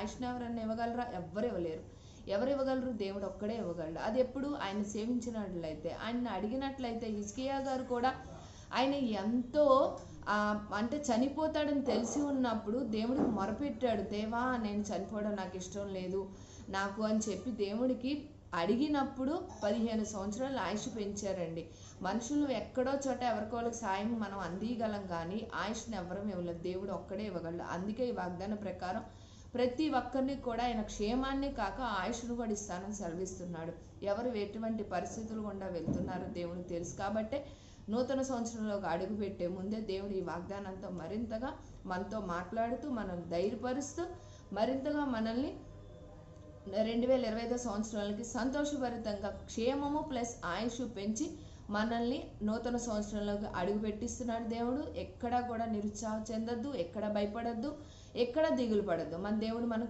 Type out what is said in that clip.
ఆయుష్ని ఎవరన్నా ఇవ్వగలరా? ఎవ్వరు ఇవ్వలేరు. ఎవరు ఇవ్వగలరు? దేవుడు ఒక్కడే ఇవ్వగలడు. అది ఎప్పుడు ఆయన సేవించినట్లయితే, ఆయన్ని అడిగినట్లయితే. హిజ్కియా గారు కూడా ఆయన ఎంతో అంటే చనిపోతాడని తెలిసి ఉన్నప్పుడు దేవుడికి మొరపెట్టాడు. దేవా, నేను చనిపోవడం నాకు ఇష్టం లేదు నాకు అని చెప్పి దేవుడికి అడిగినప్పుడు 15 సంవత్సరాలు ఆయుష్ పెంచారండి. మనుషులు ఎక్కడో చోట ఎవరికోళ్ళకి సాయం మనం అందియగలం, కానీ ఆయుష్ని ఎవరం ఇవ్వలేదు. దేవుడు ఒక్కడే ఇవ్వగలడు. అందుకే ఈ వాగ్దాన ప్రకారం ప్రతి ఒక్కరిని కూడా ఆయన క్షేమాన్ని కాక ఆయుష్ను కూడా ఇస్తానని సెలవిస్తున్నాడు. ఎవరు ఎటువంటి పరిస్థితులు గుండా వెళ్తున్నారో దేవుడికి తెలుసు. కాబట్టే నూతన సంవత్సరంలోకి అడుగు పెట్టే ముందే దేవుడు ఈ వాగ్దానంతో మరింతగా మనతో మాట్లాడుతూ, మనం ధైర్యపరుస్తూ, మరింతగా మనల్ని 2025 సంవత్సరాలకి సంతోషభరితంగా క్షేమము ప్లస్ ఆయుష్ పెంచి మనల్ని నూతన సంవత్సరంలోకి అడుగు పెట్టిస్తున్నాడు దేవుడు. ఎక్కడా కూడా నిరుత్సాహం చెందొద్దు, ఎక్కడ భయపడద్దు, ఎక్కడ దిగులు పడద్దు. మన దేవుడు మనకు